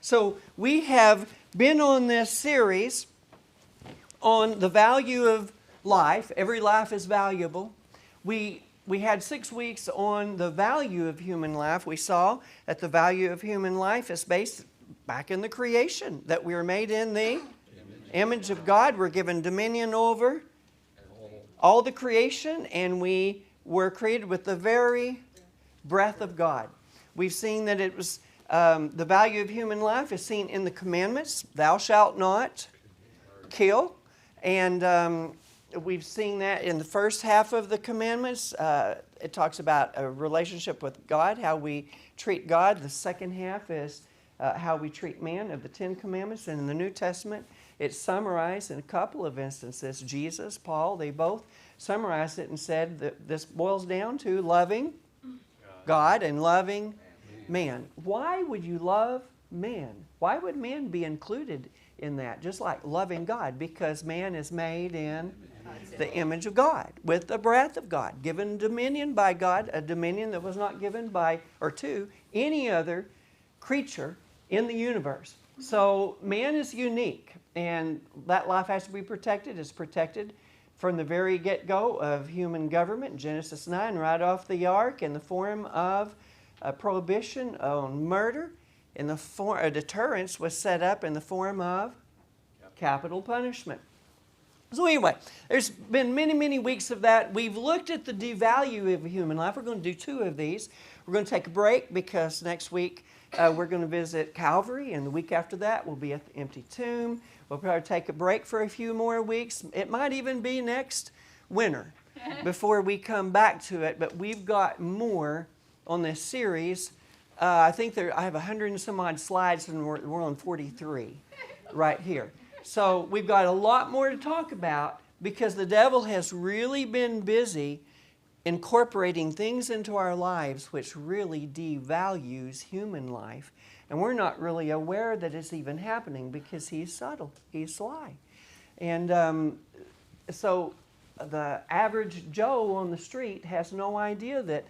So we have been on this series on the value of life. Every life is valuable. We had 6 weeks on the value of human life. We saw that the value of human life is based back in the creation, that we were made in the image of God. We're given dominion over all the creation, and we were created with the very breath of God. We've seen that it was the value of human life is seen in the commandments. Thou shalt not kill. And we've seen that in the first half of the commandments. It talks about a relationship with God, how we treat God. The second half is how we treat man of the Ten Commandments. And in the New Testament, it's summarized in a couple of instances. Jesus, Paul, they both summarized it and said that this boils down to loving God and loving man. Why would you love man? Why would man be included in that? Just like loving God, because man is made in the image of God, with the breath of God, given dominion by God, a dominion that was not given by or to any other creature in the universe. So man is unique, and that life has to be protected. It's protected from the very get-go of human government, Genesis 9, right off the ark, in the form of a prohibition on murder. In the form, a deterrence was set up in the form of capital punishment. So anyway, there's been many, many weeks of that. We've looked at the devalue of human life. We're going to do 2 of these. We're going to take a break because next week we're going to visit Calvary, and the week after that we'll be at the empty tomb. We'll probably take a break for a few more weeks. It might even be next winter before we come back to it, but we've got more on this series. I think I have 100 and some odd slides, and we're on 43 right here. So we've got a lot more to talk about because the devil has really been busy incorporating things into our lives which really devalues human life. And we're not really aware that it's even happening because he's subtle, he's sly. And so the average Joe on the street has no idea that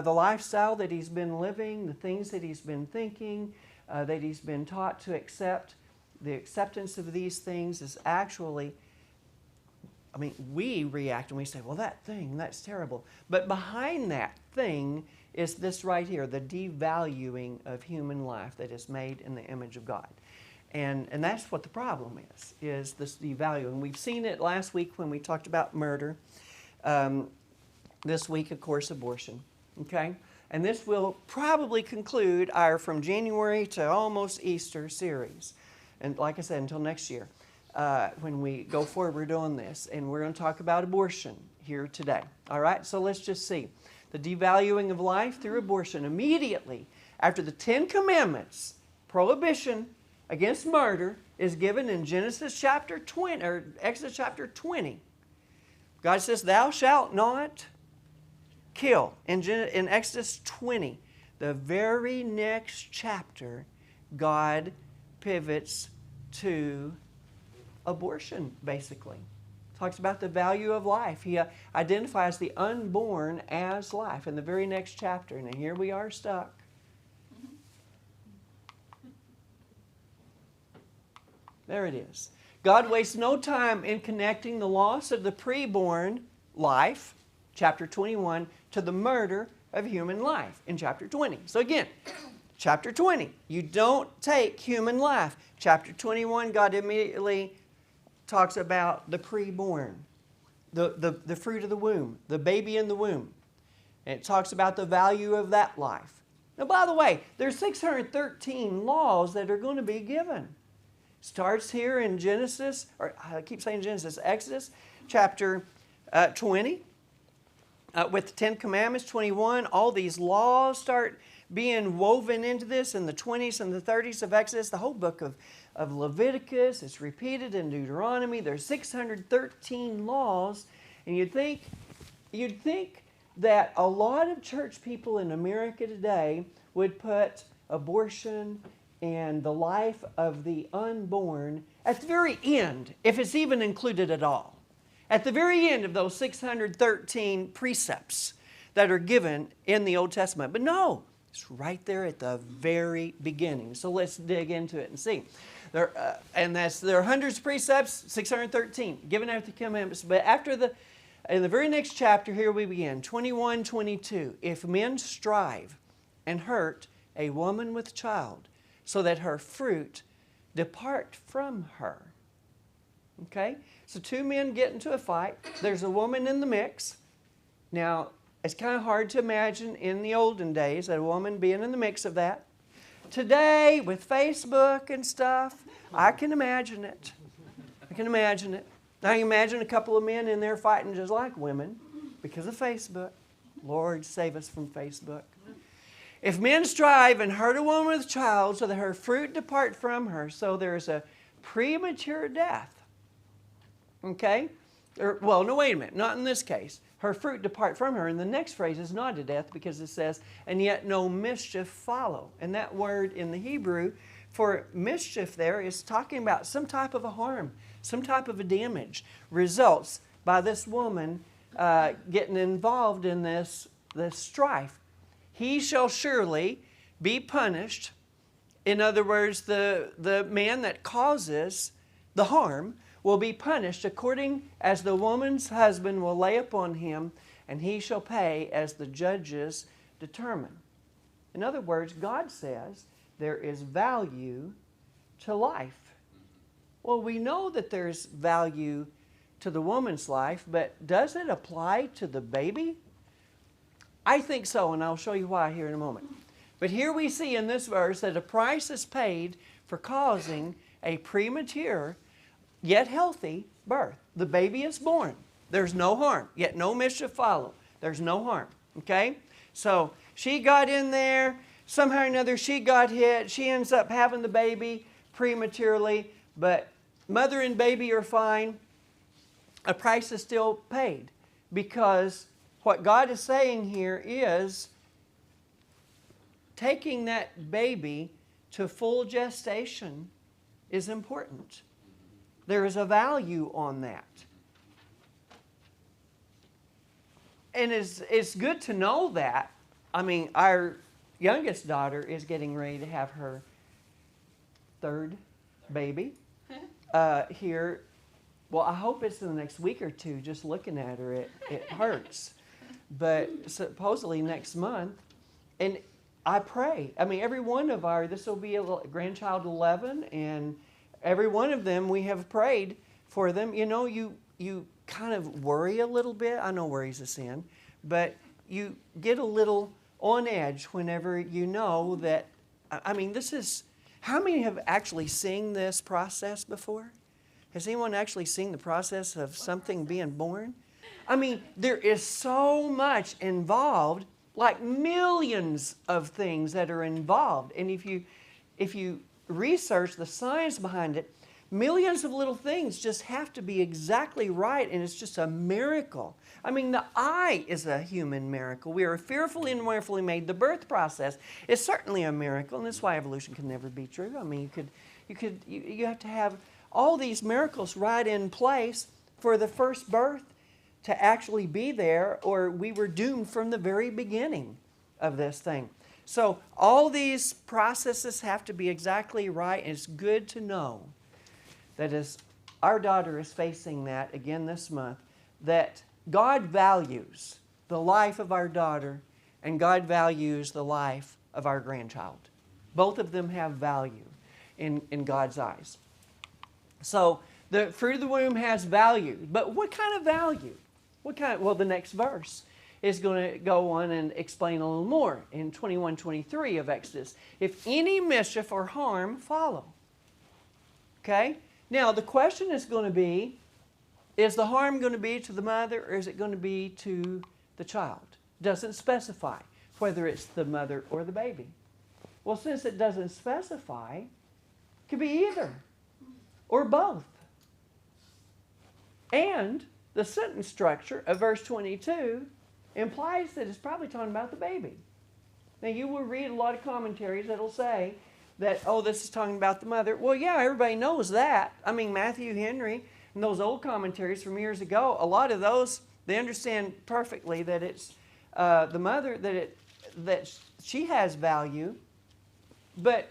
the lifestyle that he's been living, the things that he's been thinking, that he's been taught to accept, the acceptance of these things is actually, we react and we say, well, that thing, that's terrible. But behind that thing is this right here, the devaluing of human life that is made in the image of God. And that's what the problem is this devaluing. We've seen it last week when we talked about murder. This week, of course, abortion. Okay? And this will probably conclude our From January to Almost Easter series. And like I said, until next year, when we go forward on this. And we're going to talk about abortion here today. All right? So let's just see. The devaluing of life through abortion. Immediately after the 10 Commandments, prohibition against murder is given in Genesis chapter 20, or Exodus chapter 20. God says, thou shalt not kill. In Exodus 20, the very next chapter, God pivots to abortion, basically. Talks about the value of life. He identifies the unborn as life in the very next chapter. And here we are stuck. There it is. God wastes no time in connecting the loss of the preborn life, chapter 21, to the murder of human life in chapter 20. So again, chapter 20, you don't take human life. Chapter 21, God immediately talks about the preborn, the fruit of the womb, the baby in the womb. And it talks about the value of that life. Now, by the way, there's 613 laws that are going to be given. Starts here in Genesis, or I keep saying Genesis, Exodus chapter 20. With the 10 Commandments, 21, all these laws start being woven into this in the 20s and the 30s of Exodus. The whole book of Leviticus, it's repeated in Deuteronomy. There's 613 laws. And you'd think that a lot of church people in America today would put abortion and the life of the unborn at the very end, if it's even included at all. At the very end of those 613 precepts that are given in the Old Testament. But no, It's right there at the very beginning. So let's dig into it and see. There are hundreds of precepts, 613, given after the commandments. But in the very next chapter, here we begin, 21, 22. If men strive and hurt a woman with child, so that her fruit depart from her. Okay? So two men get into a fight. There's a woman in the mix. Now, it's kind of hard to imagine in the olden days a woman being in the mix of that. Today, with Facebook and stuff, I can imagine it. I can imagine it. Now, you imagine a couple of men in there fighting just like women because of Facebook. Lord, save us from Facebook. If men strive and hurt a woman with child so that her fruit depart from her, so there is a premature death. Okay? Well, no, wait a minute. Not in this case. Her fruit depart from her. And the next phrase is not a death because it says, and yet no mischief follow. And that word in the Hebrew for mischief there is talking about some type of a harm, some type of a damage results by this woman getting involved in this strife. He shall surely be punished. In other words, the man that causes the harm will be punished according as the woman's husband will lay upon him, and he shall pay as the judges determine. In other words, God says there is value to life. Well, we know that there's value to the woman's life, but does it apply to the baby? I think so, and I'll show you why here in a moment. But here we see in this verse that a price is paid for causing a premature yet healthy birth. The baby is born. There's no harm, yet no mischief follow. There's no harm, okay? So she got in there. Somehow or another she got hit. She ends up having the baby prematurely, but mother and baby are fine. A price is still paid because what God is saying here is taking that baby to full gestation is important. There is a value on that. And it's good to know that. I mean, our youngest daughter is getting ready to have her third baby here. Well, I hope it's in the next week or two. Just looking at her, it hurts. But supposedly next month. And I pray. I mean, every one of this will be a grandchild 11, and every one of them we have prayed for them. You know, you kind of worry a little bit. I know worry's a sin. But you get a little on edge whenever you know that, I mean, this is, how many have actually seen this process before? Has anyone actually seen the process of something being born? I mean, there is so much involved, like millions of things that are involved. And if you research the science behind it, millions of little things just have to be exactly right, and it's just a miracle. I mean, the eye is a human miracle. We are fearfully and wonderfully made. The birth process is certainly a miracle, and that's why evolution can never be true. I mean, you have to have all these miracles right in place for the first birth to actually be there, or we were doomed from the very beginning of this thing. So all these processes have to be exactly right, and it's good to know that as our daughter is facing that again this month, that God values the life of our daughter and God values the life of our grandchild. Both of them have value in God's eyes. So the fruit of the womb has value. But what kind of value? Well, the next verse is going to go on and explain a little more in 21:23 of Exodus. If any mischief or harm follow. Okay? Now, the question is going to be, is the harm going to be to the mother or is it going to be to the child? It doesn't specify whether it's the mother or the baby. Well, since it doesn't specify, it could be either or both. And the sentence structure of verse 22 implies that it's probably talking about the baby. Now, you will read a lot of commentaries that will say that, oh, this is talking about the mother. Well, yeah, everybody knows that. I mean, Matthew Henry and those old commentaries from years ago, a lot of those, they understand perfectly that it's the mother, that she has value, but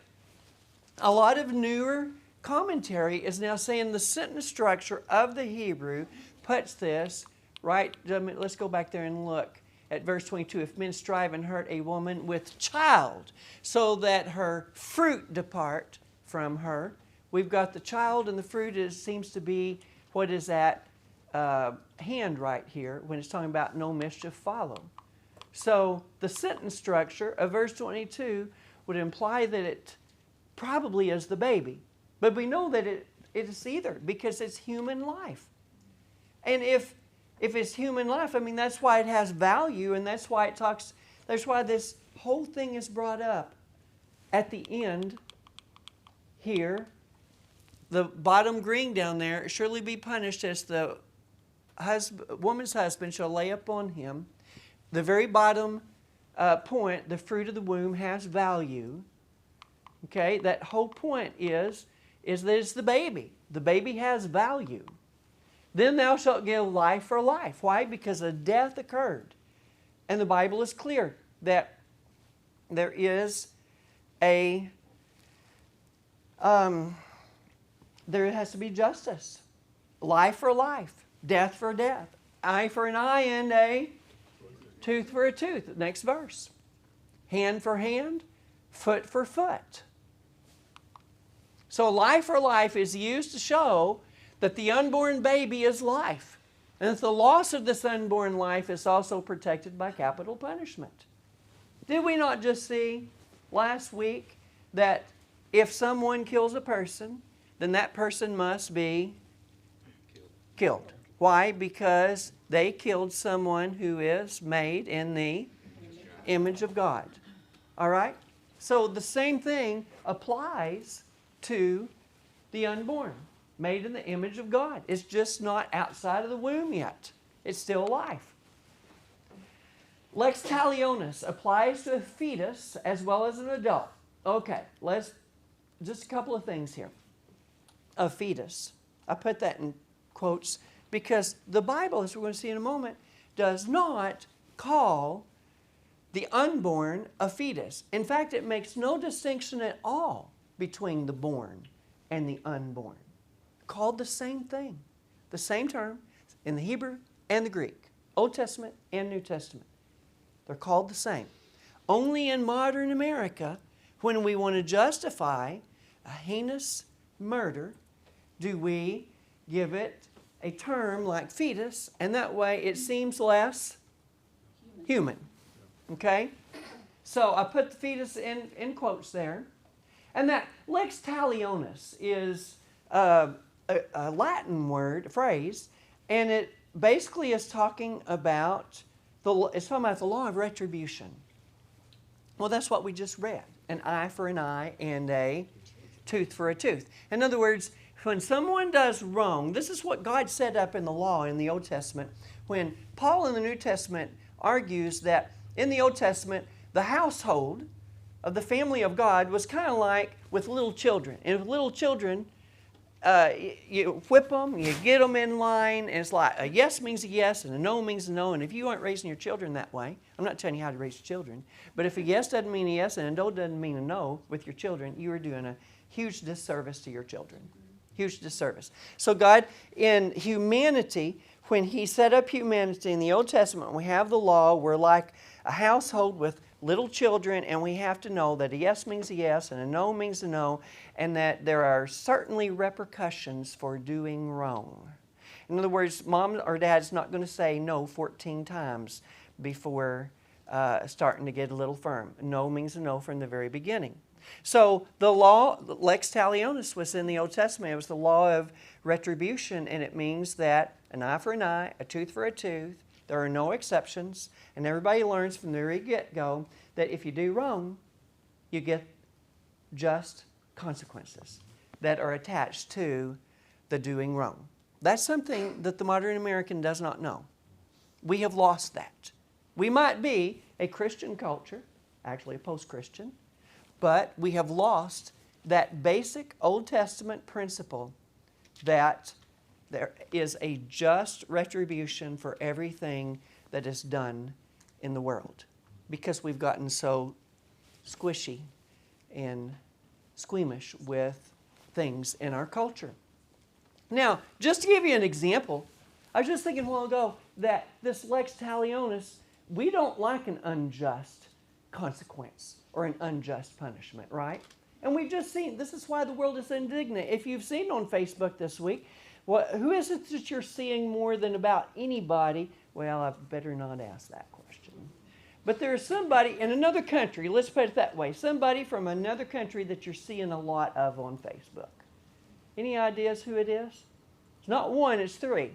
a lot of newer commentary is now saying the sentence structure of the Hebrew puts this right. Let's go back there and look at verse 22. If men strive and hurt a woman with child, so that her fruit depart from her. We've got the child, and the fruit seems to be what is at hand right here when it's talking about no mischief follow. So the sentence structure of verse 22 would imply that it probably is the baby. But we know that it is either, because it's human life. And if it's human life, I mean, that's why it has value, and that's why that's why this whole thing is brought up at the end here. The bottom green down there, surely be punished as the woman's husband shall lay upon him. The very bottom point, the fruit of the womb has value. Okay, that whole point is that it's the baby. The baby has value. Then thou shalt give life for life. Why? Because a death occurred. And the Bible is clear that there is there has to be justice. Life for life. Death for death. Eye for an eye and a tooth for a tooth. Next verse. Hand for hand. Foot for foot. So life for life is used to show that the unborn baby is life. And that the loss of this unborn life is also protected by capital punishment. Did we not just see last week that if someone kills a person, then that person must be killed? Why? Because they killed someone who is made in the image of God. All right? So the same thing applies to the unborn, made in the image of God. It's just not outside of the womb yet. It's still life. Lex talionis applies to a fetus as well as an adult. Okay, just a couple of things here. A fetus. I put that in quotes because the Bible, as we're going to see in a moment, does not call the unborn a fetus. In fact, it makes no distinction at all between the born and the unborn. Called the same thing, the same term in the Hebrew and the Greek, Old Testament and New Testament. They're called the same. Only in modern America, when we want to justify a heinous murder, do we give it a term like fetus, and that way it seems less human. Okay? So I put the fetus in quotes there. And that lex talionis is a Latin phrase, and it basically is talking about the law of retribution. Well, that's what we just read. An eye for an eye and a tooth for a tooth. In other words, when someone does wrong, this is what God set up in the law in the Old Testament. When Paul in the New Testament argues that in the Old Testament, the household of the family of God was kind of like with little children. And with little children, you whip them, you get them in line, and it's like a yes means a yes and a no means a no. And if you aren't raising your children that way, I'm not telling you how to raise your children, but if a yes doesn't mean a yes and a no doesn't mean a no with your children, you are doing a huge disservice to your children. Huge disservice. So God, in humanity, when He set up humanity in the Old Testament, we have the law, we're like a household with little children, and we have to know that a yes means a yes and a no means a no, and that there are certainly repercussions for doing wrong. In other words, mom or dad's not going to say no 14 times before starting to get a little firm. No means a no from the very beginning. So the law, lex talionis, was in the Old Testament. It was the law of retribution, and it means that an eye for an eye, a tooth for a tooth. There are no exceptions, and everybody learns from the very get-go that if you do wrong, you get just consequences that are attached to the doing wrong. That's something that the modern American does not know. We have lost that. We might be a Christian culture, actually a post-Christian, but we have lost that basic Old Testament principle that there is a just retribution for everything that is done in the world, because we've gotten so squishy and squeamish with things in our culture. Now, just to give you an example, I was just thinking a while ago that this lex talionis, we don't like an unjust consequence or an unjust punishment, right? And we've just seen, this is why the world is indignant. If you've seen on Facebook this week, who is it that you're seeing more than about anybody? Well, I better not ask that question. But there's somebody in another country, let's put it that way, somebody from another country that you're seeing a lot of on Facebook. Any ideas who it is? It's not one, it's three.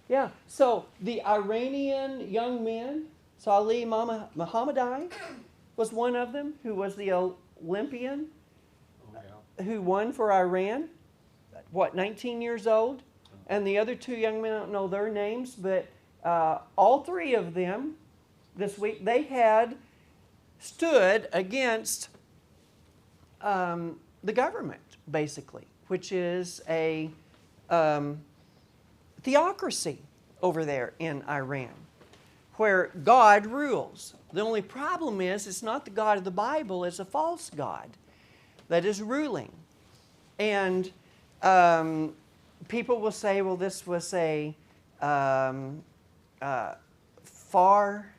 Yeah, so the Iranian young men, Salih Mohammadi was one of them, who was the Olympian who won for Iran, 19 years old? And the other two young men, I don't know their names, but all three of them this week, they had stood against the government, basically, which is a theocracy over there in Iran, where God rules. The only problem is it's not the God of the Bible, it's a false God that is ruling. And people will say, well, this was a far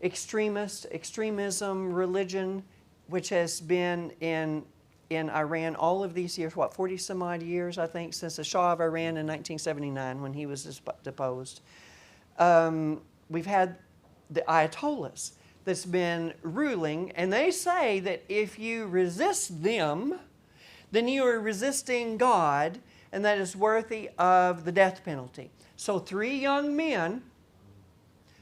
extremism religion, which has been in Iran all of these years, 40 some odd years, I think, since the Shah of Iran in 1979 when he was deposed. We've had the Ayatollahs that's been ruling, and they say that if you resist them, then you are resisting God, and that is worthy of the death penalty. So 3 young men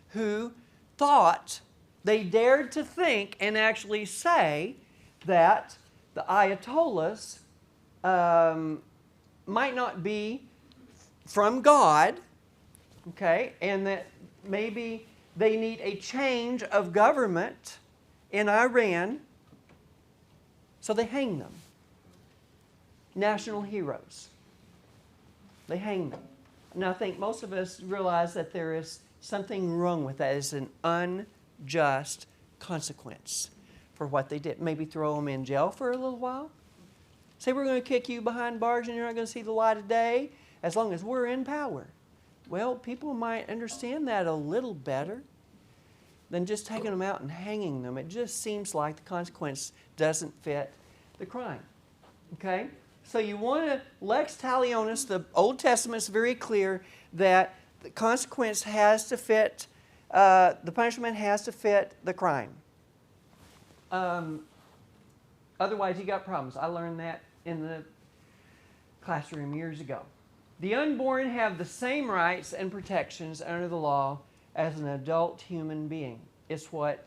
who thought, they dared to think and actually say that the Ayatollahs might not be from God, okay, and that maybe they need a change of government in Iran, so they hang them. National heroes. They hang them. And I think most of us realize that there is something wrong with that. It's an unjust consequence for what they did. Maybe throw them in jail for a little while. Say we're going to kick you behind bars and you're not going to see the light of day as long as we're in power. Well, people might understand that a little better than just taking them out and hanging them. It just seems like the consequence doesn't fit the crime. Okay? So you want to, lex talionis, the Old Testament is very clear that the consequence has to fit, the punishment has to fit the crime. Otherwise, you got problems. I learned that in the classroom years ago. The unborn have the same rights and protections under the law as an adult human being. It's what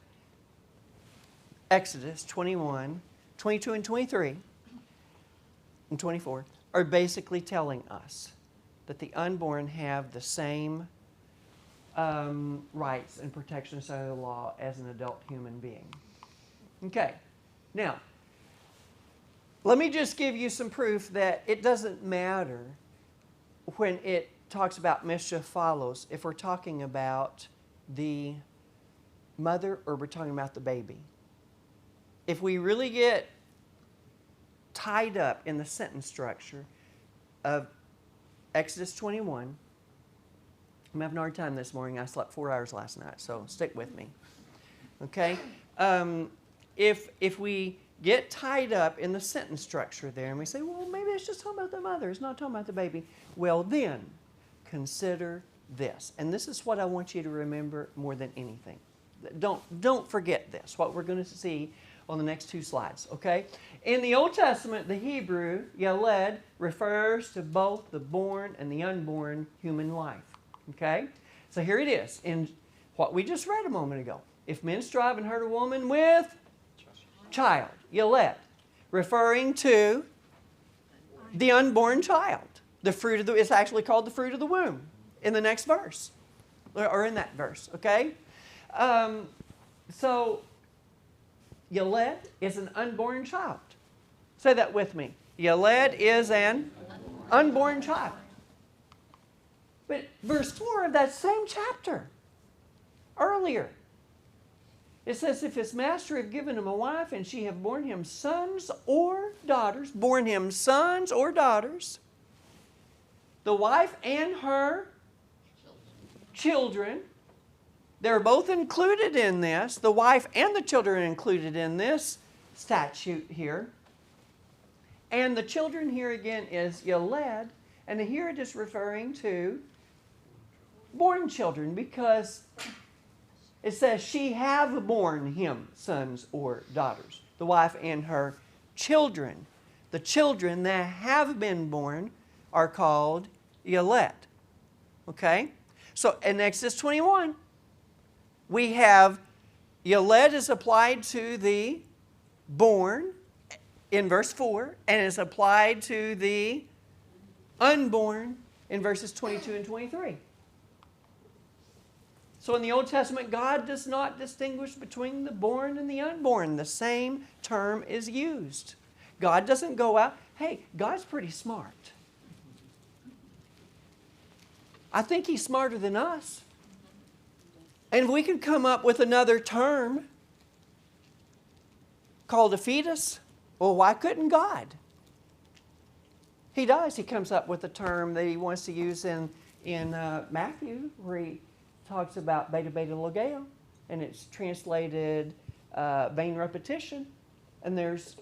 Exodus 21, 22 and 23 and 24 are basically telling us, that the unborn have the same rights and protections under the law as an adult human being. Okay, now, let me just give you some proof that it doesn't matter when it talks about mischief follows, if we're talking about the mother or we're talking about the baby. If we really get tied up in the sentence structure of Exodus 21, I'm having a hard time this morning. I slept 4 hours last night, so stick with me. Okay? If we get tied up in the sentence structure there and we say, well, maybe it's just talking about the mother, it's not talking about the baby. Well, then, consider this. And this is what I want you to remember more than anything. Don't forget this, what we're going to see on the next 2 slides, okay? In the Old Testament, the Hebrew, Yaled, refers to both the born and the unborn human life, okay? So here it is in what we just read a moment ago. If men strive and hurt a woman with child, Yaled, referring to the unborn child. The fruit of the, it's actually called the fruit of the womb in the next verse, or in that verse, okay? So, Yaled is an unborn child. Say that with me. Yaled is an unborn child. But verse 4 of that same chapter, earlier, It says, if his master have given him a wife, and she have borne him sons or daughters, borne him sons or daughters, the wife and her children, they're both included in this. The wife and the children are included in this statute here. And the children here again is Yaled, and here it is referring to born children, because it says she have borne him sons or daughters, the wife and her children. The children that have been born are called Yaled. Okay? So in Exodus 21, we have Yaled is applied to the born in verse 4, and is applied to the unborn in verses 22 and 23. So in the Old Testament, God does not distinguish between the born and the unborn. The same term is used. God doesn't go out. Hey, God's pretty smart. I think He's smarter than us. And if we could come up with another term called a fetus, well, why couldn't God? He does. He comes up with a term that He wants to use in Matthew, where He talks about beta logeo, and it's translated vain repetition, and there's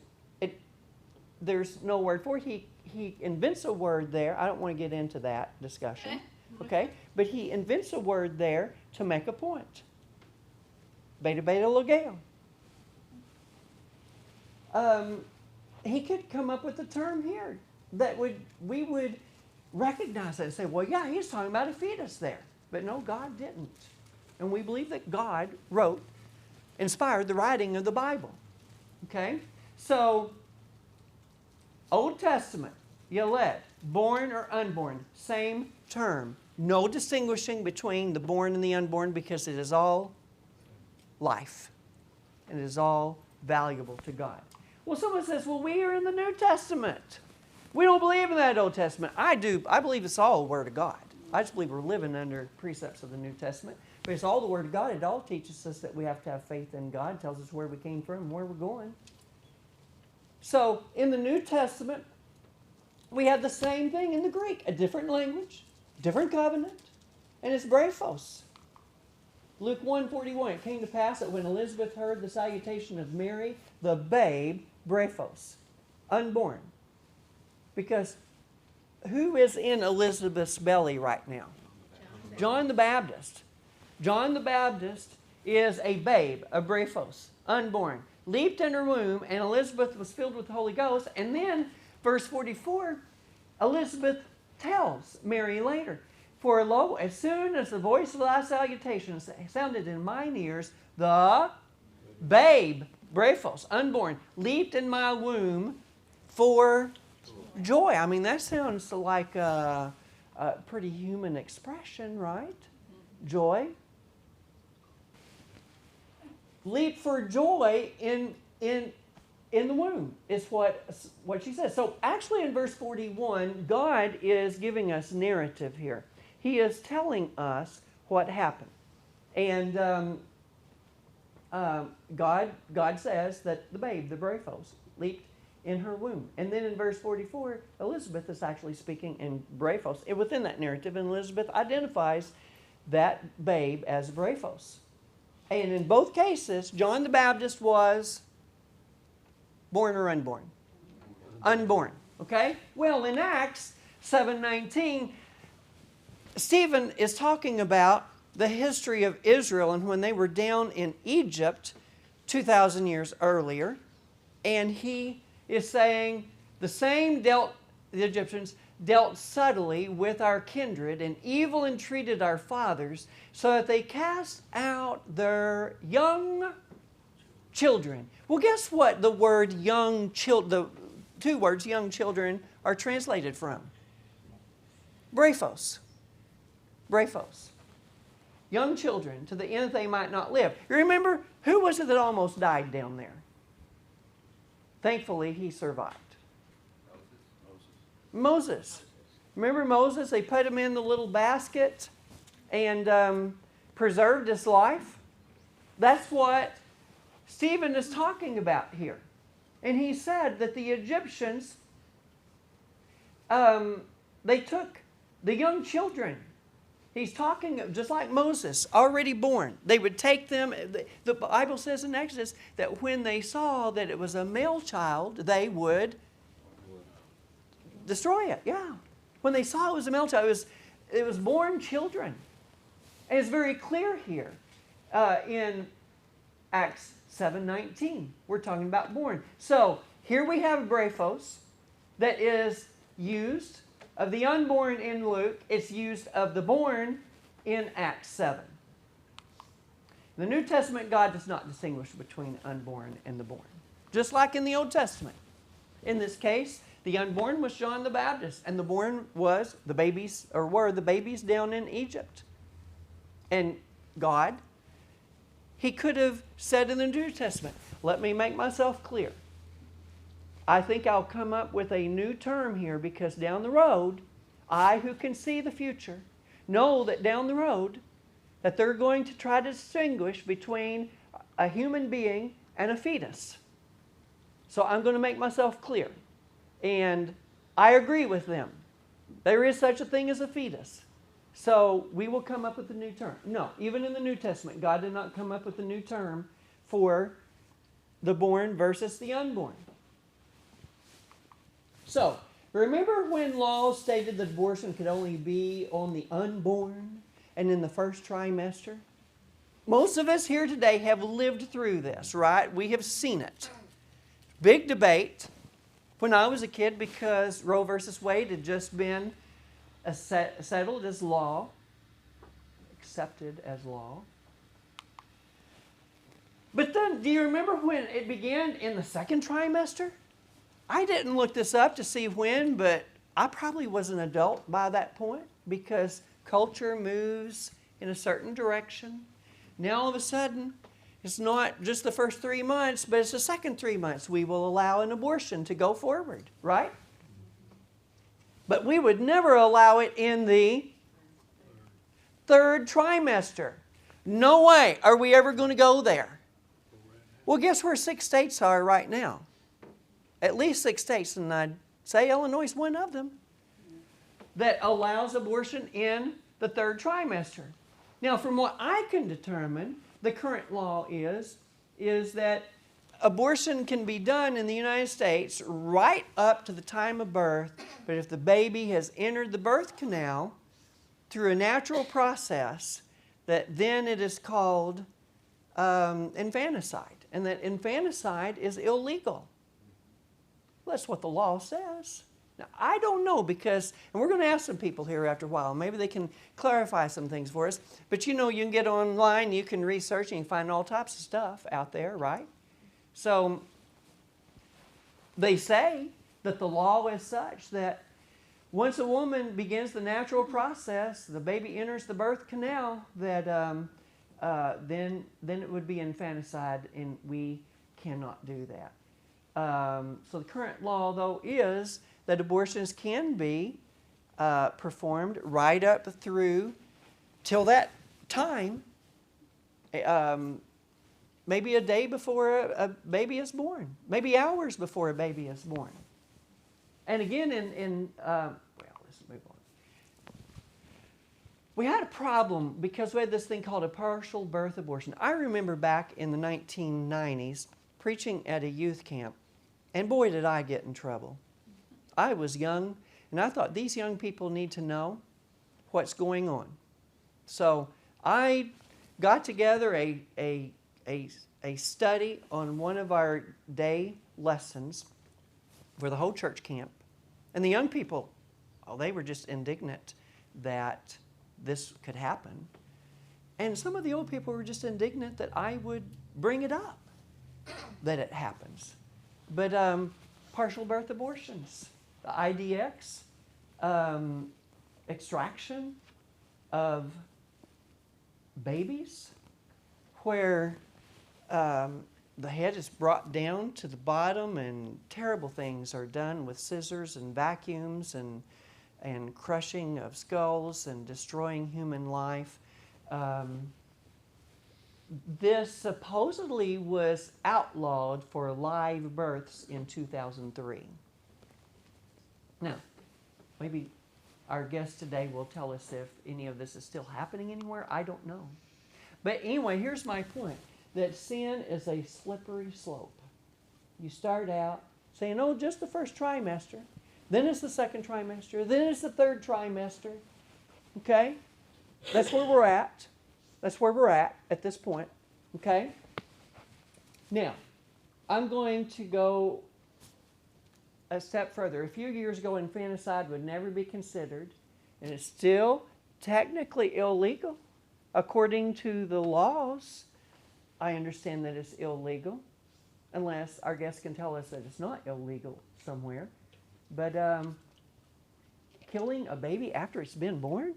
no word for it. He invents a word there. I don't want to get into that discussion, okay? But He invents a word there to make a point. Beta logeo. He could come up with a term here that we would recognize it and say, well, yeah, he's talking about a fetus there. But no, God didn't. And we believe that God inspired the writing of the Bible. Okay? So, Old Testament, Yaled, born or unborn, same term. No distinguishing between the born and the unborn, because it is all life. And it is all valuable to God. Well, someone says, well, we are in the New Testament. We don't believe in that Old Testament. I do. I believe it's all the Word of God. I just believe we're living under precepts of the New Testament. But it's all the Word of God. It all teaches us that we have to have faith in God. It tells us where we came from and where we're going. So, in the New Testament, we have the same thing in the Greek. A different language, different covenant, and it's brephos. Luke 1:41, it came to pass that when Elizabeth heard the salutation of Mary, the babe, brephos, unborn. Because who is in Elizabeth's belly right now? John the Baptist. John the Baptist is a babe, a brephos, unborn. Leaped in her womb, and Elizabeth was filled with the Holy Ghost. And then, verse 44, Elizabeth tells Mary later, for lo, as soon as the voice of thy salutation sounded in mine ears, the babe, brephos, unborn, leaped in my womb for joy. I mean, that sounds like a pretty human expression, right? Joy. Leap for joy in the womb is what she says. So actually in verse 41, God is giving us narrative here. He is telling us what happened. And God says that the babe, the brephos, leaped in her womb. And then in verse 44, Elizabeth is actually speaking in brephos. Within that narrative, and Elizabeth identifies that babe as brephos. And in both cases, John the Baptist was born or unborn? Unborn. Okay? Well, in Acts 7:19, Stephen is talking about the history of Israel and when they were down in Egypt 2,000 years earlier. And he is saying the Egyptians dealt subtly with our kindred and evil entreated our fathers so that they cast out their young children. Well, guess what the word young children, the two words young children are translated from? Brephos. Brephos. Young children, to the end that they might not live. You remember, who was it that almost died down there? Thankfully, he survived. Moses. Remember Moses? They put him in the little basket and preserved his life. That's what Stephen is talking about here. And he said that the Egyptians, they took the young children. He's talking just like Moses, already born. They would take them. The Bible says in Exodus that when they saw that it was a male child, they would destroy it. Yeah. When they saw it was a male child, it was born children. And it's very clear here in Acts 7:19. We're talking about born. So here we have brephos that is used of the unborn in Luke. It's used of the born in Acts 7. In the New Testament, God does not distinguish between unborn and the born. Just like in the Old Testament. In this case, the unborn was John the Baptist, and the born was the babies, or were the babies down in Egypt. And God, He could have said in the New Testament, let me make myself clear. I think I'll come up with a new term here because down the road, I who can see the future, know that down the road that they're going to try to distinguish between a human being and a fetus. So I'm going to make myself clear. And I agree with them. There is such a thing as a fetus. So we will come up with a new term. No, even in the New Testament, God did not come up with a new term for the born versus the unborn. So, remember when laws stated that abortion could only be on the unborn and in the first trimester? Most of us here today have lived through this, right? We have seen it. Big debate when I was a kid because Roe versus Wade had just been settled as law, accepted as law. But then, do you remember when it began in the second trimester? I didn't look this up to see when, but I probably was an adult by that point because culture moves in a certain direction. Now all of a sudden, it's not just the first 3 months, but it's the second 3 months. We will allow an abortion to go forward, right? But we would never allow it in the third trimester. No way are we ever going to go there. Well, guess where 6 states are right now? At least 6 states, and I'd say Illinois is one of them, that allows abortion in the third trimester. Now, from what I can determine, the current law is that abortion can be done in the United States right up to the time of birth, but if the baby has entered the birth canal through a natural process, that then it is called infanticide, and that infanticide is illegal. That's what the law says. Now, I don't know because, and we're going to ask some people here after a while. Maybe they can clarify some things for us. But you know, you can get online, you can research, and you can find all types of stuff out there, right? So, they say that the law is such that once a woman begins the natural process, the baby enters the birth canal, that then it would be infanticide, and we cannot do that. So the current law, though, is that abortions can be performed right up through till that time, maybe a day before a baby is born, maybe hours before a baby is born. And again, let's move on. We had a problem because we had this thing called a partial birth abortion. I remember back in the 1990s preaching at a youth camp. And boy, did I get in trouble. I was young, and I thought these young people need to know what's going on. So I got together a study on one of our day lessons for the whole church camp. And the young people, they were just indignant that this could happen. And some of the old people were just indignant that I would bring it up, that it happens. But partial birth abortions, the IDX, extraction of babies, where the head is brought down to the bottom and terrible things are done with scissors and vacuums and crushing of skulls and destroying human life. this supposedly was outlawed for live births in 2003. Now, maybe our guest today will tell us if any of this is still happening anywhere. I don't know. But anyway, here's my point, that sin is a slippery slope. You start out saying, oh, just the first trimester. Then it's the second trimester. Then it's the third trimester. Okay? That's where we're at. That's where we're at this point. Okay? Now, I'm going to go a step further. A few years ago, infanticide would never be considered, and it's still technically illegal. According to the laws, I understand that it's illegal, unless our guests can tell us that it's not illegal somewhere. But killing a baby after it's been born?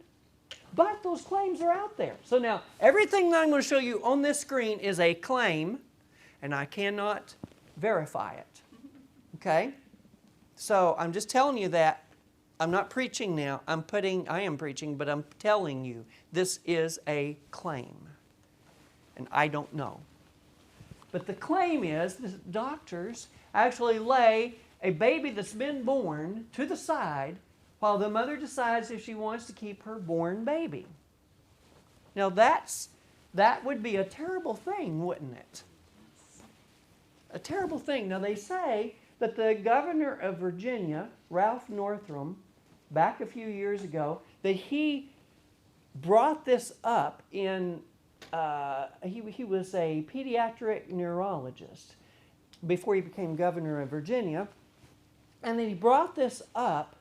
But those claims are out there. So now, everything that I'm going to show you on this screen is a claim, and I cannot verify it. Okay? So I'm just telling you that. I'm not preaching now. I am preaching, but I'm telling you this is a claim. And I don't know. But the claim is that doctors actually lay a baby that's been born to the side while the mother decides if she wants to keep her born baby. Now that would be a terrible thing, wouldn't it? A terrible thing. Now they say that the governor of Virginia, Ralph Northam, back a few years ago, that he brought this up in, he was a pediatric neurologist before he became governor of Virginia, and then he brought this up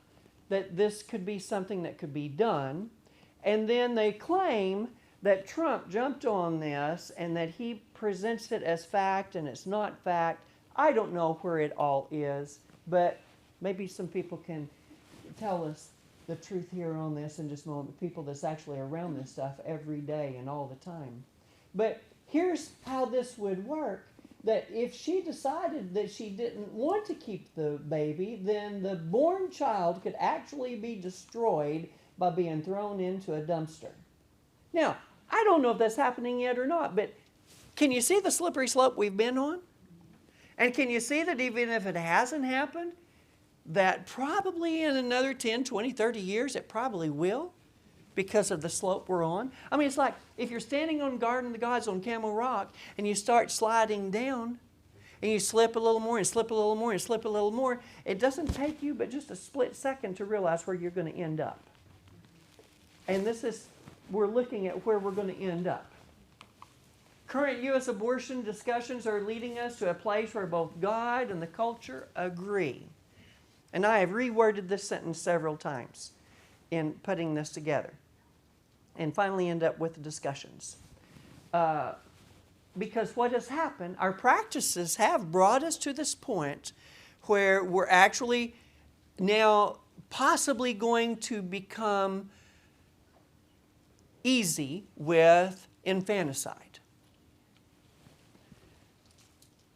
that this could be something that could be done, and then they claim that Trump jumped on this and that he presents it as fact and it's not fact. I don't know where it all is, but maybe some people can tell us the truth here on this in just a moment, people that's actually around this stuff every day and all the time. But here's how this would work, that if she decided that she didn't want to keep the baby, then the born child could actually be destroyed by being thrown into a dumpster. Now, I don't know if that's happening yet or not, but can you see the slippery slope we've been on? And can you see that even if it hasn't happened, that probably in another 10, 20, 30 years, it probably will because of the slope we're on? I mean, it's like if you're standing on Garden of the Gods on Camel Rock and you start sliding down and you slip a little more and slip a little more and slip a little more, it doesn't take you but just a split second to realize where you're going to end up. And we're looking at where we're going to end up. Current U.S. abortion discussions are leading us to a place where both God and the culture agree. And I have reworded this sentence several times in putting this together. And finally end up with the discussions. Because what has happened, our practices have brought us to this point where we're actually now possibly going to become easy with infanticide.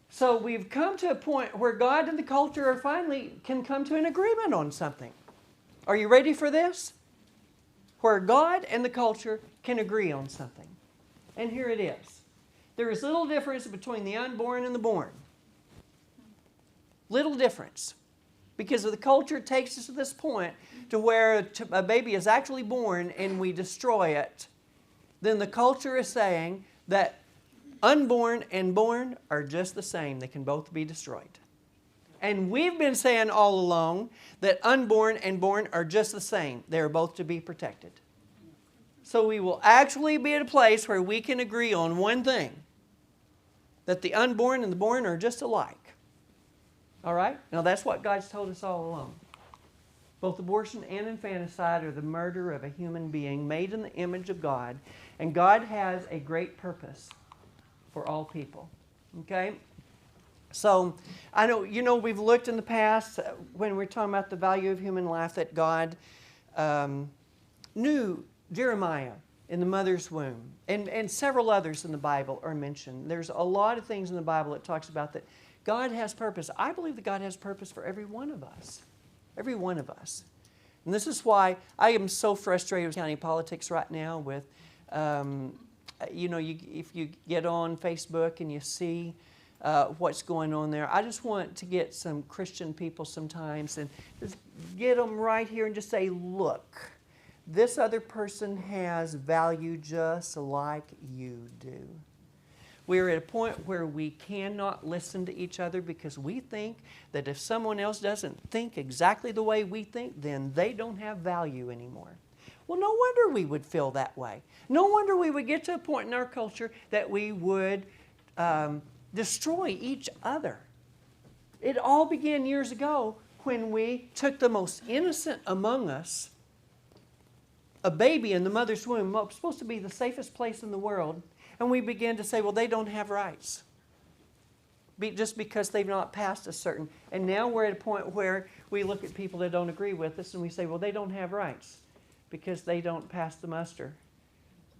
So we've come to a point where God and the culture are finally can come to an agreement on something. Are you ready for this? Where God and the culture can agree on something. And here it is. There is little difference between the unborn and the born. Little difference. Because the culture takes us to this point to where a baby is actually born and we destroy it. Then the culture is saying that unborn and born are just the same. They can both be destroyed. And we've been saying all along that unborn and born are just the same. They are both to be protected. So we will actually be at a place where we can agree on one thing. That the unborn and the born are just alike. All right? Now that's what God's told us all along. Both abortion and infanticide are the murder of a human being made in the image of God. And God has a great purpose for all people. Okay? So, I know, we've looked in the past when we're talking about the value of human life that God knew Jeremiah in the mother's womb. And several others in the Bible are mentioned. There's a lot of things in the Bible that talks about that God has purpose. I believe that God has purpose for every one of us. Every one of us. And this is why I am so frustrated with county politics right now with if you get on Facebook and you see what's going on there, I just want to get some Christian people sometimes and just get them right here and just say, look, this other person has value just like you do. We're at a point where we cannot listen to each other because we think that if someone else doesn't think exactly the way we think, then they don't have value anymore. Well, no wonder we would feel that way. No wonder we would get to a point in our culture that we would destroy each other. It all began years ago when we took the most innocent among us, a baby in the mother's womb, what was supposed to be the safest place in the world, and we began to say, well, they don't have rights. Just because they've not passed a certain. And now we're at a point where we look at people that don't agree with us and we say, well, they don't have rights because they don't pass the muster.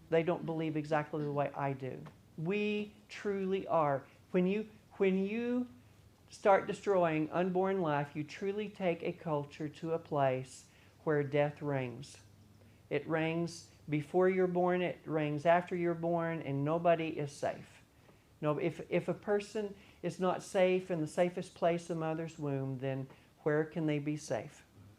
They don't believe exactly the way I do. We truly are. When you start destroying unborn life, you truly take a culture to a place where death reigns. It reigns before you're born, it reigns after you're born, and nobody is safe. No, if a person is not safe in the safest place, the mother's womb, then where can they be safe?